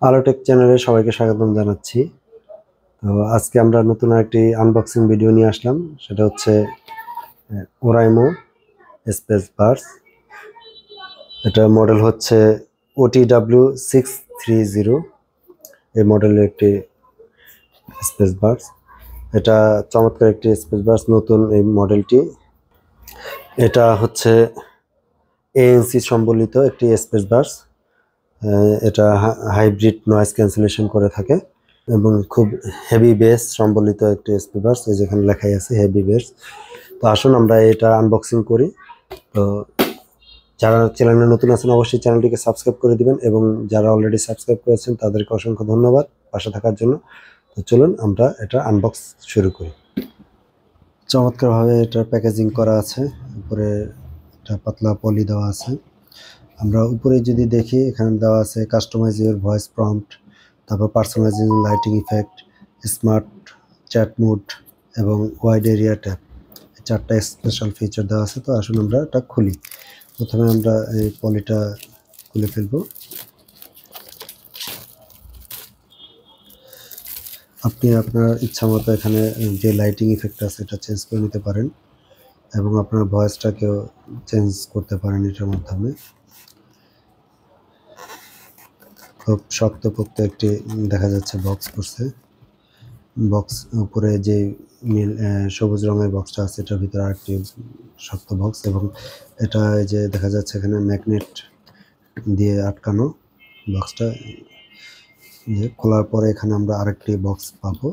আলোটেক চ্যানেলে সবাইকে স্বাগতম জানাচ্ছি। তো আজকে আমরা নতুন একটি আনবক্সিং ভিডিও নিয়ে আসলাম। সেটা হচ্ছে ওরাইমো স্পেস বার্স। এটা মডেল হচ্ছে OTW630। এই মডেলের একটি স্পেস বার্স। এটা চমৎকার একটি স্পেস বার্স, নতুন এই মডেলটি। এটা হচ্ছে ANC সম্বলিত একটি স্পেস বার্স। এটা হাইব্রিড নয়েজ ক্যান্সেলেশন করে থাকে এবং খুব হেভি বেস সম্বলিত একটি স্পিকার, যেখানে লেখাই আছে হেভি বেস। তো আসুন আমরা এটা আনবক্সিং করি। তো যারা চ্যানেলে নতুন আছেন অবশ্যই চ্যানেলটিকে সাবস্ক্রাইব করে দিবেন, এবং যারা অলরেডি সাবস্ক্রাইব করেছেন তাদেরকে অসংখ্য ধন্যবাদ পাশে থাকার জন্য। তো চলুন আমরা এটা আনবক্স শুরু করি। চমৎকারভাবে এটা প্যাকেজিং করা আছে, উপরে একটা পাতলা পলি দেওয়া আছে। আমরা উপরে যদি দেখি, এখানে দেওয়া আছে কাস্টমাইজ ইউর ভয়েস প্রম্পট, তারপর personalising lighting effect, smart chat mode এবং ওয়াইড এরিয়া ট্যাব। এই চারটা স্পেশাল ফিচার দেওয়া আছে। তো আসুন আমরা এটা খুলি। প্রথমে আমরা এই পলিটা খুলে ফেলব। আপনি আপনার ইচ্ছা মতো এখানে যে লাইটিং ইফেক্ট আছে এটা চেঞ্জ করে নিতে পারেন, এবং আপনার ভয়েসটাকেও চেঞ্জ করতে পারেন এটার মাধ্যমে। খুব শক্তপোক্ত একটি দেখা যাচ্ছে বক্স করছে। বক্স উপরে যে নীল সবুজ রঙের বক্সটা আছে, এটার ভিতরে আরেকটি শক্ত বক্স, এবং এটা যে দেখা যাচ্ছে এখানে ম্যাগনেট দিয়ে আটকানো বক্সটা। যে খোলার পরে এখানে আমরা আরেকটি বক্স পাবো।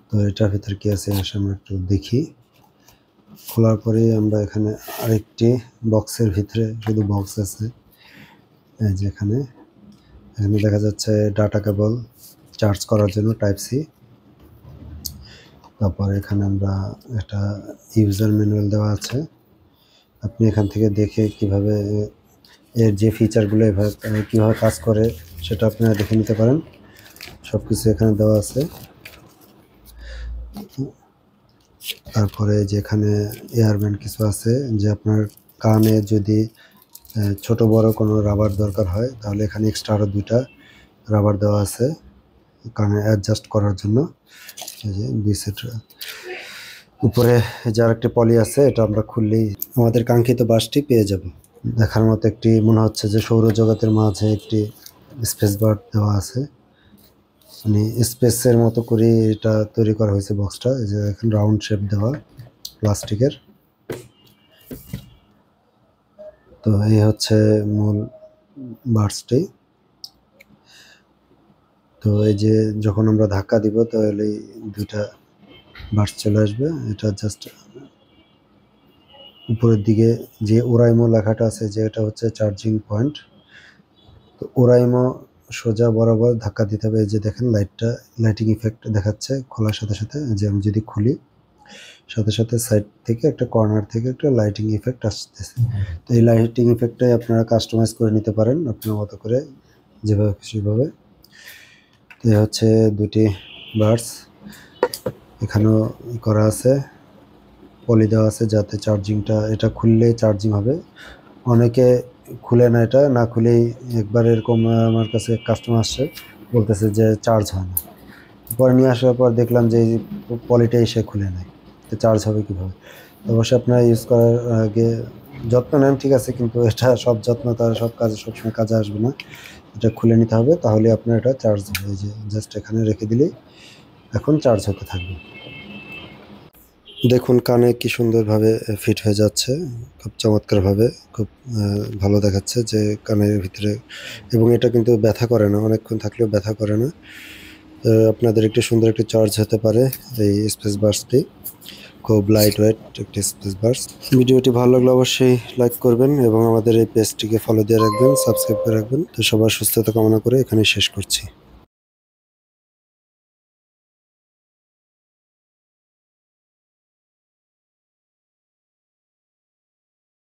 তো এটার ভিতরে কি আছে আমরা একটু দেখি। খোলার পরে আমরা এখানে আরেকটি বক্সের ভিতরে শুধু বক্স আছে। যেখানে এখানে দেখা যাচ্ছে ডাটা কেবল চার্জ করার জন্য টাইপ সি। তারপর এখানে আমরা একটা ইউজার ম্যানুয়াল দেওয়া আছে। আপনি এখান থেকে দেখে কিভাবে এর যে ফিচারগুলো কীভাবে কাজ করে সেটা আপনারা দেখে নিতে পারেন। সব কিছু এখানে দেওয়া আছে। তারপরে যেখানে এয়ারব্যান্ড কিছু আছে, যে আপনার কানে যদি ছোট বড় কোনো রাবার দরকার হয় তাহলে এখানে এক্সট্রা আরও 2টা রাবার দেওয়া আছে কানে অ্যাডজাস্ট করার জন্য। এই যে 2 সেট। উপরে যার একটি পলি আছে, এটা আমরা খুললেই আমাদের কাঙ্ক্ষিত বাসটি পেয়ে যাব। দেখার মতো একটি মনে হচ্ছে যে সৌরজগতের মাঝে একটি স্পেস বার দেওয়া আছে, মানে স্পেসের মতো করে এটা তৈরি করা হয়েছে বক্সটা। এই যে এখন রাউন্ড শেপ দেওয়া প্লাস্টিকের। তো এই হচ্ছে মূল বার্সটি। তো এই যে যখন আমরা ধাক্কা দিব তাহলে 2টা বার্স চলে আসবে। এটা জাস্ট উপরের দিকে যে ওরাইমো লেখাটা আছে, যে এটা হচ্ছে চার্জিং পয়েন্ট। তো ওরাইমো সোজা বরাবর ধাক্কা দিতে হবে। এই যে দেখেন লাইটিং ইফেক্ট দেখাচ্ছে খোলার সাথে সাথে। যে আমি যদি খুলি, সাথে সাথে সাইড থেকে একটা কর্নার থেকে একটা লাইটিং ইফেক্ট আসতেছে। তো এই লাইটিং ইফেক্টটাই আপনারা কাস্টমাইজ করে নিতে পারেন আপনার মতো করে, যেভাবে খুশিভাবে। তো এই হচ্ছে 2টি বার্স। এখানেও করা আছে, পলি দেওয়া আছে যাতে চার্জিংটা, এটা খুললে চার্জিং হবে। অনেকে খুলে না, এটা না খুলেই একবার এরকম আমার কাছে কাস্টমার আসছে, বলতেছে যে চার্জ হয় না। পরে নিয়ে আসার পর দেখলাম যে এই পলিটাই সে খুলে নেয়, তো চার্জ হবে কীভাবে? অবশ্যই আপনারা ইউজ করার আগে যত্ন নেন, ঠিক আছে, কিন্তু এটা সব যত্ন তার সব কাজে সবসময় কাজে আসবে না। এটা খুলে নিতে হবে, তাহলে আপনার এটা চার্জ হবে। এই যে জাস্ট এখানে রেখে দিলেই এখন চার্জ হতে থাকবে। দেখুন কানে কি সুন্দরভাবে ফিট হয়ে যাচ্ছে, খুব চমৎকারভাবে, খুব ভালো দেখাচ্ছে যে কানের ভিতরে। এবং এটা কিন্তু ব্যথা করে না, অনেকক্ষণ থাকলেও ব্যথা করে না। আপনাদের একটি সুন্দর একটি চার্জ হতে পারে এই স্পেস বার্সটি। খুব লাইট ওয়েট একটি স্পেস বার্স। ভিডিওটি ভালো লাগলে অবশ্যই লাইক করবেন, এবং আমাদের এই পেজটিকে ফলো দিয়ে রাখবেন, সাবস্ক্রাইব করে রাখবেন। তো সবার সুস্থতা কামনা করে এখানে শেষ করছি।